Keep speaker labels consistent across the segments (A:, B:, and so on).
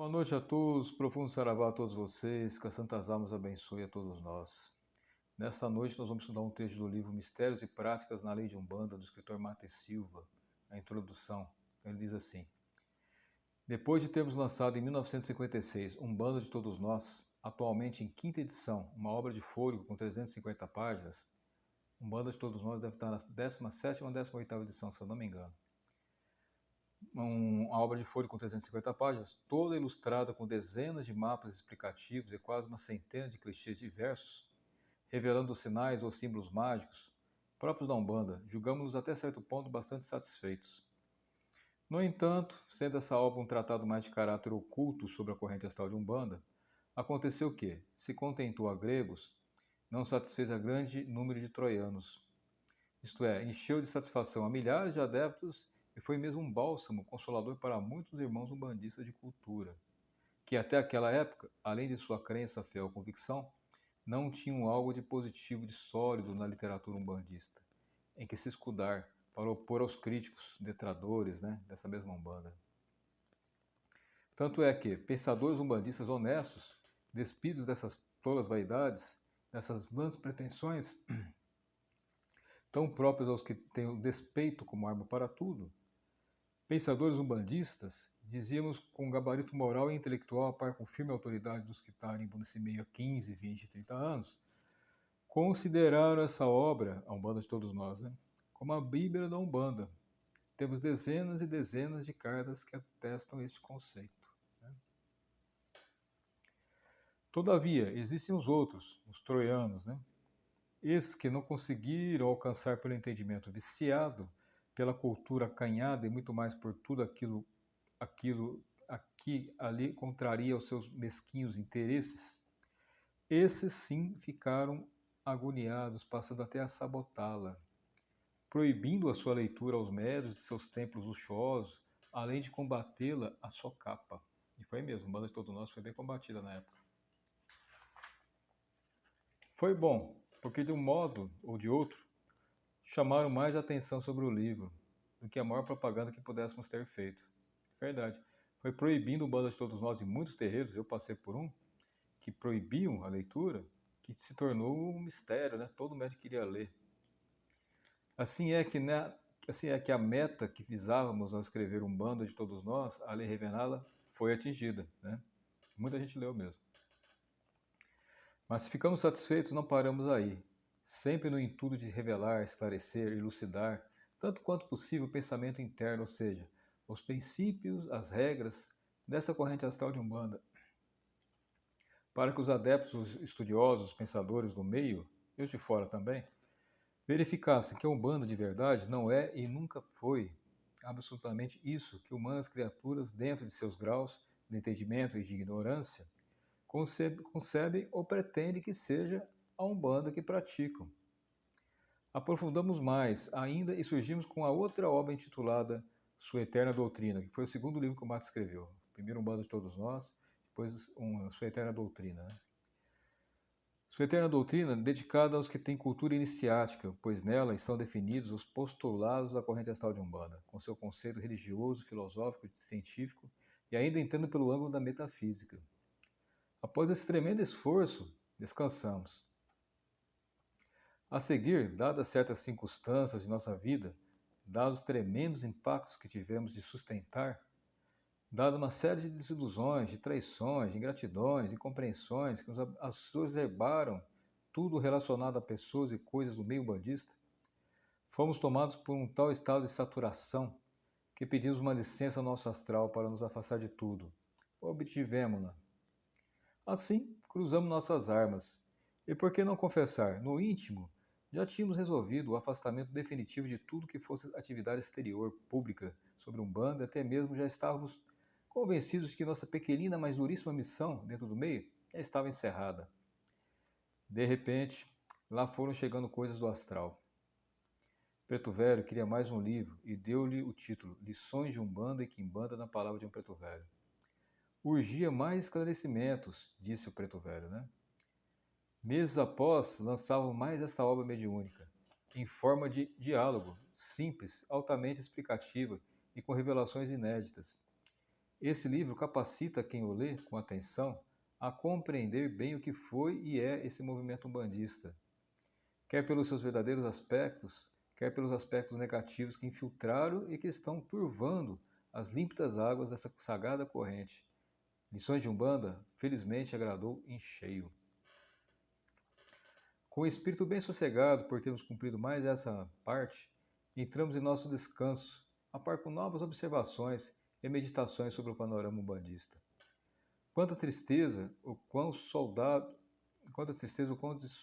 A: Boa noite a todos, profundo saravá a todos vocês, que as santas almas abençoe a todos nós. Nesta noite nós vamos estudar um trecho do livro Mistérios e Práticas na Lei de Umbanda, do escritor Mate Silva, a introdução. Ele diz assim: depois de termos lançado em 1956 Umbanda de Todos Nós, atualmente em quinta edição, uma obra de fôlego com 350 páginas, Umbanda de Todos Nós deve estar na 17ª ou 18ª edição, se eu não me engano. Uma obra de folha com 350 páginas, toda ilustrada com dezenas de mapas explicativos e quase uma centena de clichês diversos, revelando os sinais ou símbolos mágicos próprios da Umbanda, julgamos-nos até certo ponto bastante satisfeitos. No entanto, sendo essa obra um tratado mais de caráter oculto sobre a corrente astral de Umbanda, aconteceu que, se contentou a gregos, não satisfez a grande número de troianos. Isto é, encheu de satisfação a milhares de adeptos e foi mesmo um bálsamo consolador para muitos irmãos umbandistas de cultura, que até aquela época, além de sua crença, fé ou convicção, não tinham algo de positivo, de sólido na literatura umbandista, em que se escudar para opor aos críticos, detratores, dessa mesma Umbanda. Tanto é que pensadores umbandistas honestos, despidos dessas tolas vaidades, dessas vãs pretensões, tão próprios aos que têm o despeito como arma para tudo, pensadores umbandistas, dizíamos com gabarito moral e intelectual a par com firme autoridade dos que tarimbam nesse meio há 15, 20, 30 anos, consideraram essa obra, a Umbanda de Todos Nós, como a Bíblia da Umbanda. Temos dezenas e dezenas de cartas que atestam este conceito. Todavia, existem os outros, os troianos, esses que não conseguiram alcançar pelo entendimento viciado, pela cultura acanhada e muito mais por tudo aquilo aqui, ali contraria os seus mesquinhos interesses, esses sim ficaram agoniados, passando até a sabotá-la, proibindo a sua leitura aos médios de seus templos luxuosos, além de combatê-la a socapa. E foi mesmo, a Banda de Todos Nós foi bem combatida na época. Foi bom, porque de um modo ou de outro, chamaram mais atenção sobre o livro do que a maior propaganda que pudéssemos ter feito. Verdade. Foi proibindo o Banda de Todos Nós em muitos terreiros, eu passei por um, que proibiam a leitura, que se tornou um mistério, Todo médico queria ler. Assim é que a meta que visávamos ao escrever um Banda de Todos Nós, a lei revelada, foi atingida, Muita gente leu mesmo. Mas se ficamos satisfeitos, não paramos aí. Sempre no intuito de revelar, esclarecer, elucidar, tanto quanto possível, o pensamento interno, ou seja, os princípios, as regras dessa corrente astral de Umbanda, para que os adeptos, os estudiosos, os pensadores do meio, e os de fora também, verificassem que a Umbanda de verdade não é e nunca foi absolutamente isso que humanas criaturas, dentro de seus graus de entendimento e de ignorância, concebem ou pretendem que seja a Umbanda que praticam. Aprofundamos mais ainda e surgimos com a outra obra intitulada Sua Eterna Doutrina, que foi o segundo livro que o Mato escreveu. Primeiro Umbanda de Todos Nós, depois Sua Eterna Doutrina. Sua Eterna Doutrina, dedicada aos que têm cultura iniciática, pois nela estão definidos os postulados da corrente astral de Umbanda, com seu conceito religioso, filosófico, científico e ainda entrando pelo ângulo da metafísica. Após esse tremendo esforço, descansamos. A seguir, dadas certas circunstâncias de nossa vida, dados os tremendos impactos que tivemos de sustentar, dada uma série de desilusões, de traições, de ingratidões, de incompreensões que nos exacerbaram tudo relacionado a pessoas e coisas do meio umbandista, fomos tomados por um tal estado de saturação que pedimos uma licença ao nosso astral para nos afastar de tudo. Obtivemos-la. Assim, cruzamos nossas armas. E por que não confessar? No íntimo, já tínhamos resolvido o afastamento definitivo de tudo que fosse atividade exterior, pública, sobre Umbanda, até mesmo já estávamos convencidos de que nossa pequenina, mas duríssima missão dentro do meio já estava encerrada. De repente, lá foram chegando coisas do astral. Preto Velho queria mais um livro e deu-lhe o título Lições de Umbanda e Quimbanda na Palavra de um Preto Velho. Urgia mais esclarecimentos, disse o Preto Velho, Meses após, lançavam mais esta obra mediúnica, em forma de diálogo, simples, altamente explicativa e com revelações inéditas. Esse livro capacita quem o lê com atenção a compreender bem o que foi e é esse movimento umbandista, quer pelos seus verdadeiros aspectos, quer pelos aspectos negativos que infiltraram e que estão turvando as límpidas águas dessa sagrada corrente. Lições de Umbanda, felizmente, agradou em cheio. Com o espírito bem sossegado por termos cumprido mais essa parte, entramos em nosso descanso, a par com novas observações e meditações sobre o panorama umbandista. Quanta tristeza, o quão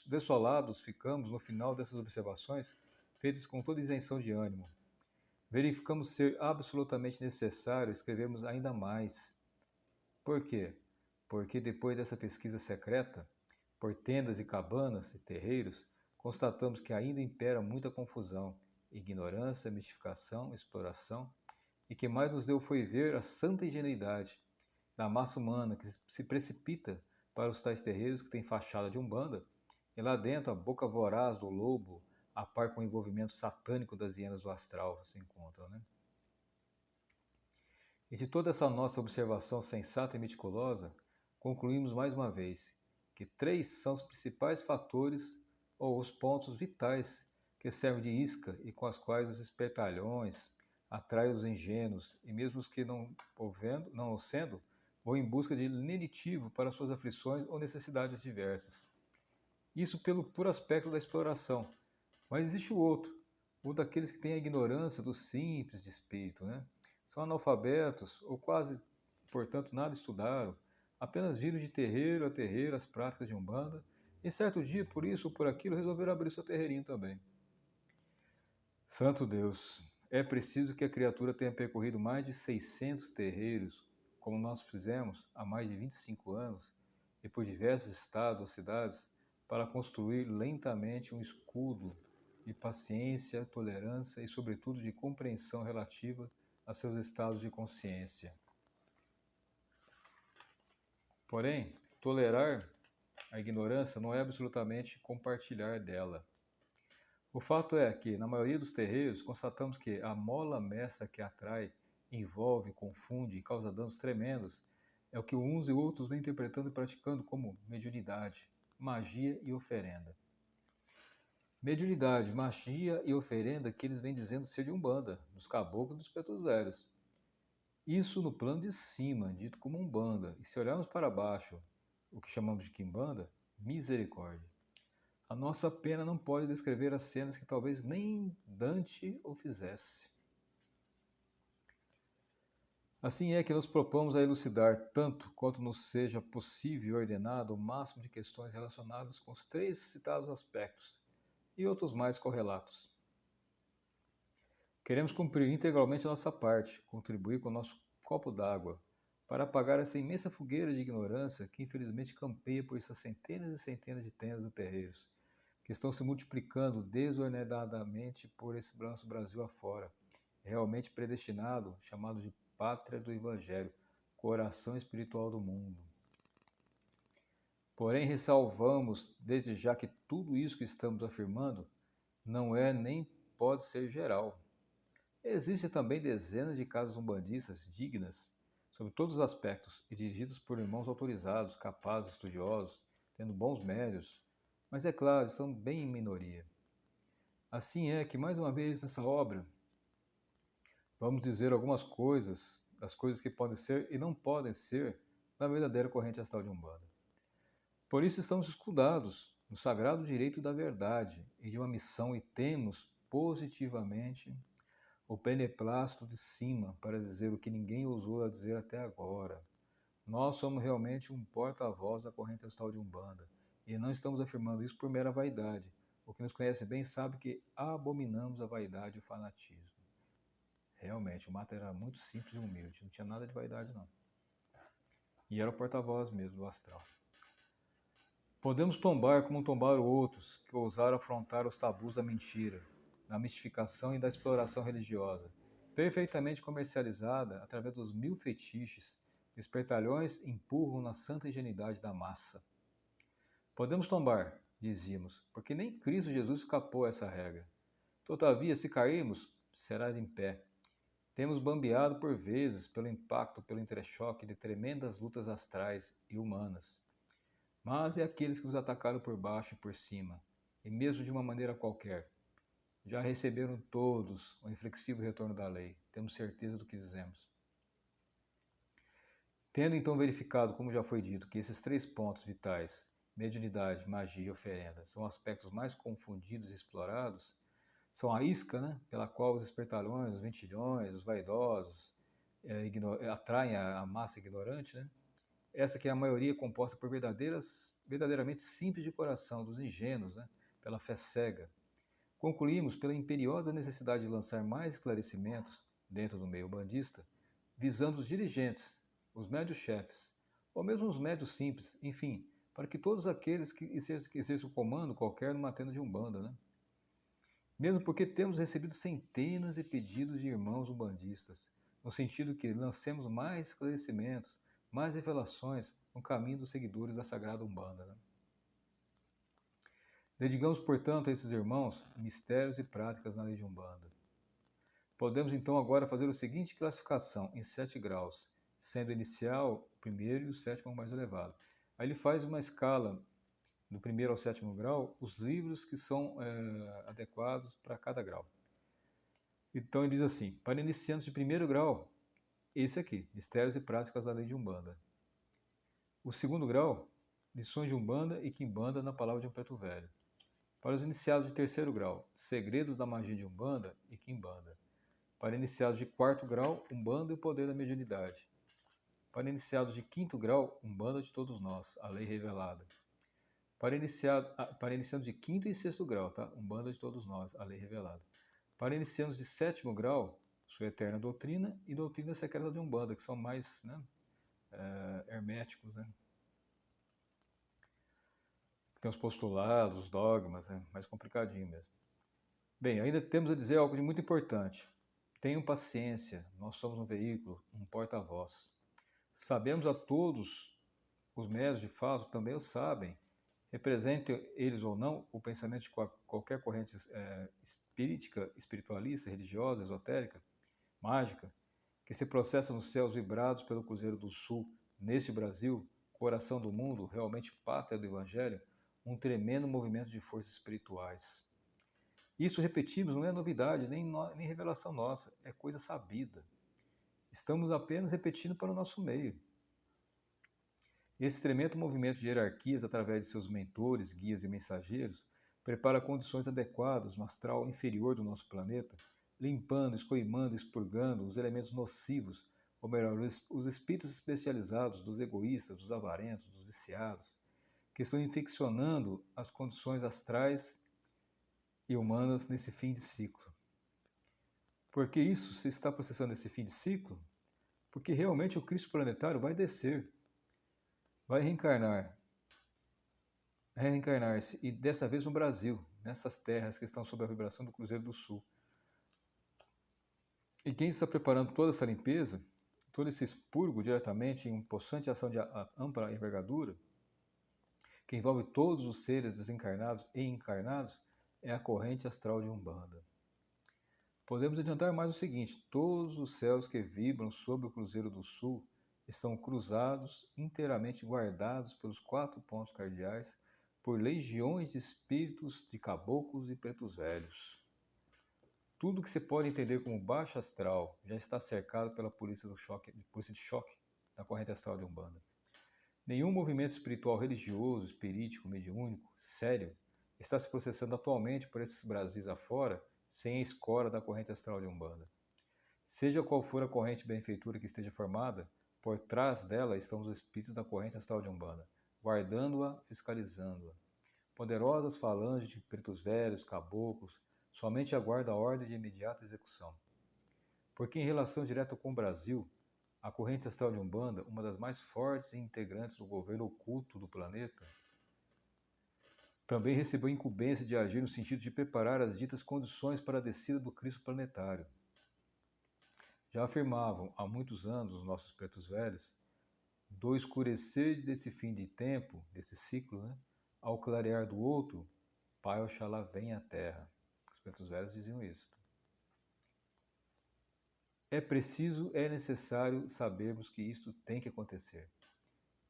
A: desolados ficamos no final dessas observações, feitas com toda isenção de ânimo. Verificamos ser absolutamente necessário escrevermos ainda mais. Por quê? Porque depois dessa pesquisa secreta, por tendas e cabanas e terreiros, constatamos que ainda impera muita confusão, ignorância, mistificação, exploração, e que mais nos deu foi ver a santa ingenuidade da massa humana que se precipita para os tais terreiros que têm fachada de umbanda, e lá dentro a boca voraz do lobo, a par com o envolvimento satânico das hienas do astral, se encontram, né? E de toda essa nossa observação sensata e meticulosa, concluímos mais uma vez que três são os principais fatores ou os pontos vitais que servem de isca e com as quais os espertalhões atraem os ingênuos e mesmo os que não o sendo, vão em busca de lenitivo para suas aflições ou necessidades diversas. Isso por aspecto da exploração. Mas existe o daqueles que têm a ignorância do simples de espírito, né? São analfabetos ou quase, portanto, nada estudaram, apenas viram de terreiro a terreiro as práticas de Umbanda e certo dia, por isso ou por aquilo, resolveram abrir seu terreirinho também. Santo Deus, é preciso que a criatura tenha percorrido mais de 600 terreiros, como nós fizemos há mais de 25 anos, e por diversos estados ou cidades, para construir lentamente um escudo de paciência, tolerância e, sobretudo, de compreensão relativa a seus estados de consciência. Porém, tolerar a ignorância não é absolutamente compartilhar dela. O fato é que, na maioria dos terreiros, constatamos que a mola mestra que atrai, envolve, confunde e causa danos tremendos é o que uns e outros vêm interpretando e praticando como mediunidade, magia e oferenda. Mediunidade, magia e oferenda que eles vêm dizendo ser de Umbanda, dos caboclos e dos pretos velhos. Isso no plano de cima, dito como Umbanda, e se olharmos para baixo, o que chamamos de Quimbanda, misericórdia. A nossa pena não pode descrever as cenas que talvez nem Dante o fizesse. Assim é que nos propomos a elucidar, tanto quanto nos seja possível e ordenado, o máximo de questões relacionadas com os três citados aspectos e outros mais correlatos. Queremos cumprir integralmente a nossa parte, contribuir com o nosso copo d'água, para apagar essa imensa fogueira de ignorância que infelizmente campeia por essas centenas e centenas de tendas de terreiros, que estão se multiplicando desordenadamente por esse nosso Brasil afora, realmente predestinado, chamado de pátria do Evangelho, coração espiritual do mundo. Porém, ressalvamos desde já que tudo isso que estamos afirmando não é nem pode ser geral. Existem também dezenas de casas umbandistas dignas, sobre todos os aspectos, e dirigidas por irmãos autorizados, capazes, estudiosos, tendo bons médios, mas é claro, estão bem em minoria. Assim é que, mais uma vez, nessa obra, vamos dizer algumas coisas, das coisas que podem ser e não podem ser da verdadeira corrente astral de Umbanda. Por isso estamos escudados no sagrado direito da verdade e de uma missão e temos positivamente o beneplácito de cima para dizer o que ninguém ousou a dizer até agora. Nós somos realmente um porta-voz da corrente astral de Umbanda e não estamos afirmando isso por mera vaidade. O que nos conhece bem sabe que abominamos a vaidade e o fanatismo. Realmente, o Mata era muito simples e humilde, não tinha nada de vaidade não. E era o porta-voz mesmo do astral. Podemos tombar como tombaram outros que ousaram afrontar os tabus da mentira, da mistificação e da exploração religiosa, perfeitamente comercializada através dos 1000 fetiches que espertalhões empurram na santa ingenuidade da massa. Podemos tombar, dizíamos, porque nem Cristo Jesus escapou a essa regra. Todavia, se cairmos, será de em pé. Temos bambeado por vezes pelo impacto, pelo entrechoque de tremendas lutas astrais e humanas. Mas e aqueles que nos atacaram por baixo e por cima, e mesmo de uma maneira qualquer? Já receberam todos o inflexível retorno da lei. Temos certeza do que dizemos. Tendo então verificado, como já foi dito, que esses 3 pontos vitais, mediunidade, magia e oferenda, são aspectos mais confundidos e explorados, são a isca, né, pela qual os espertalhões, os ventilhões, os vaidosos atraem a massa ignorante, né? Essa que é a maioria composta por verdadeiramente simples de coração, dos ingênuos, né, pela fé cega. Concluímos pela imperiosa necessidade de lançar mais esclarecimentos dentro do meio bandista, visando os dirigentes, os médios-chefes, ou mesmo os médios simples, enfim, para que todos aqueles que exerçam comando qualquer numa tenda de umbanda, né? Mesmo porque temos recebido centenas de pedidos de irmãos umbandistas, no sentido que lancemos mais esclarecimentos, mais revelações no caminho dos seguidores da Sagrada Umbanda, né? Dedicamos, portanto, a esses irmãos mistérios e práticas na lei de Umbanda. Podemos então agora fazer a seguinte classificação em 7 graus, sendo o inicial o primeiro e o sétimo o mais elevado. Aí ele faz uma escala do primeiro ao sétimo grau, os livros que são adequados para cada grau. Então ele diz assim, para iniciantes de primeiro grau, esse aqui, Mistérios e Práticas da Lei de Umbanda. O segundo grau, Lições de Umbanda e Quimbanda na Palavra de um Preto Velho. Para os iniciados de terceiro grau, Segredos da Magia de Umbanda e Quimbanda. Para iniciados de quarto grau, Umbanda e o Poder da Mediunidade. Para iniciados de quinto grau, Umbanda de Todos Nós, a Lei Revelada. Para iniciados de quinto e sexto grau, tá? Umbanda de Todos Nós, a Lei Revelada. Para iniciados de sétimo grau, Sua Eterna Doutrina e Doutrina Secreta de Umbanda, que são mais, né, herméticos, né? Tem os postulados, os dogmas, é mais complicadinho mesmo. Bem, ainda temos a dizer algo de muito importante. Tenham paciência, nós somos um veículo, um porta-voz. Sabemos a todos, os médios de fato também o sabem, representem eles ou não o pensamento de qualquer corrente espíritica, espiritualista, religiosa, esotérica, mágica, que se processa nos céus vibrados pelo Cruzeiro do Sul, neste Brasil, coração do mundo, realmente pátria do Evangelho, um tremendo movimento de forças espirituais. Isso, repetimos, não é novidade, nem revelação nossa, é coisa sabida. Estamos apenas repetindo para o nosso meio. Esse tremendo movimento de hierarquias, através de seus mentores, guias e mensageiros, prepara condições adequadas no astral inferior do nosso planeta, limpando, escoimando, expurgando os elementos nocivos, ou melhor, os espíritos especializados dos egoístas, dos avarentos, dos viciados, que estão infeccionando as condições astrais e humanas nesse fim de ciclo. Por que isso se está processando esse fim de ciclo? Porque realmente o Cristo planetário vai descer, vai reencarnar-se, e dessa vez no Brasil, nessas terras que estão sob a vibração do Cruzeiro do Sul. E quem está preparando toda essa limpeza, todo esse expurgo diretamente em uma possante ação de ampla envergadura, que envolve todos os seres desencarnados e encarnados, é a corrente astral de Umbanda. Podemos adiantar mais o seguinte: todos os céus que vibram sob o Cruzeiro do Sul estão cruzados, inteiramente guardados pelos 4 pontos cardeais, por legiões de espíritos de caboclos e pretos velhos. Tudo que se pode entender como baixo astral já está cercado pela polícia de choque da corrente astral de Umbanda. Nenhum movimento espiritual religioso, espirítico, mediúnico, sério, está se processando atualmente por esses Brasis afora sem a escora da corrente astral de Umbanda. Seja qual for a corrente benfeitura que esteja formada, por trás dela estão os espíritos da corrente astral de Umbanda, guardando-a, fiscalizando-a. Poderosas falanges de pretos velhos, caboclos, somente aguardam a ordem de imediata execução. Porque em relação direta com o Brasil, a corrente astral de Umbanda, uma das mais fortes e integrantes do governo oculto do planeta, também recebeu a incumbência de agir no sentido de preparar as ditas condições para a descida do Cristo planetário. Já afirmavam há muitos anos os nossos pretos velhos, do escurecer desse fim de tempo, desse ciclo, né, ao clarear do outro, Pai Oxalá vem à Terra. Os pretos velhos diziam isso. É necessário sabermos que isto tem que acontecer.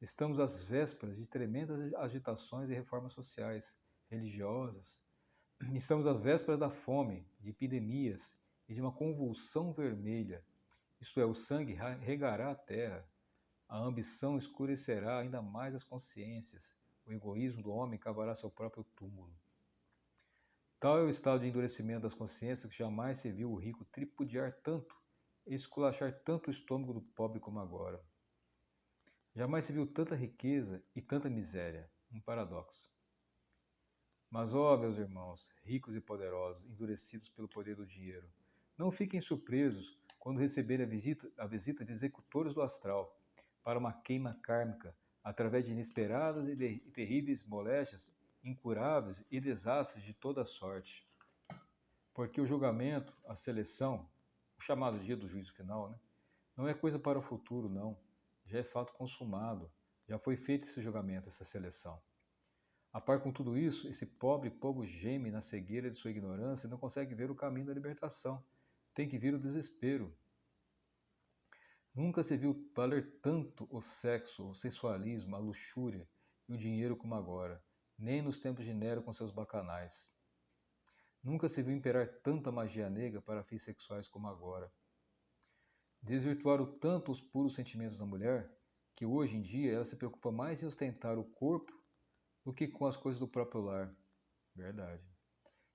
A: Estamos às vésperas de tremendas agitações e reformas sociais, religiosas. Estamos às vésperas da fome, de epidemias e de uma convulsão vermelha. Isto é, o sangue regará a terra, a ambição escurecerá ainda mais as consciências, o egoísmo do homem cavará seu próprio túmulo. Tal é o estado de endurecimento das consciências que jamais se viu o rico tripudiar tanto, esculachar tanto o estômago do pobre como agora. Jamais se viu tanta riqueza e tanta miséria. Um paradoxo. Mas, ó, meus irmãos, ricos e poderosos, endurecidos pelo poder do dinheiro, não fiquem surpresos quando receberem a visita de executores do astral para uma queima kármica através de inesperadas e terríveis moléstias, incuráveis e desastres de toda sorte. Porque o julgamento, a seleção, o chamado dia do juízo final, não é coisa para o futuro, não. Já é fato consumado, já foi feito esse julgamento, essa seleção. A par com tudo isso, esse pobre povo geme na cegueira de sua ignorância e não consegue ver o caminho da libertação. Tem que vir o desespero. Nunca se viu valer tanto o sexo, o sensualismo, a luxúria e o dinheiro como agora, nem nos tempos de Nero com seus bacanais. Nunca se viu imperar tanta magia negra para fins sexuais como agora. Desvirtuaram tanto os puros sentimentos da mulher que hoje em dia ela se preocupa mais em ostentar o corpo do que com as coisas do próprio lar. Verdade.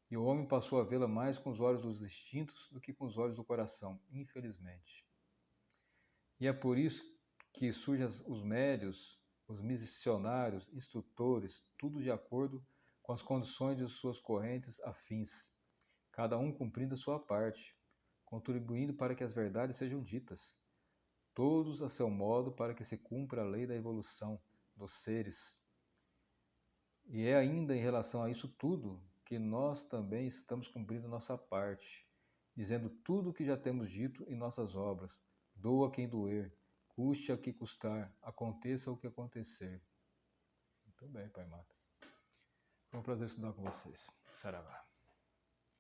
A: E o homem passou a vê-la mais com os olhos dos instintos do que com os olhos do coração, infelizmente. E é por isso que surgem os médios, os missionários, instrutores, tudo de acordo com as condições de suas correntes afins, cada um cumprindo a sua parte, contribuindo para que as verdades sejam ditas, todos a seu modo para que se cumpra a lei da evolução dos seres. E é ainda em relação a isso tudo que nós também estamos cumprindo nossa parte, dizendo tudo o que já temos dito em nossas obras. Doa quem doer, custe a que custar, aconteça o que acontecer. Muito bem, Pai Mata. Foi um prazer estudar com vocês. Saravá.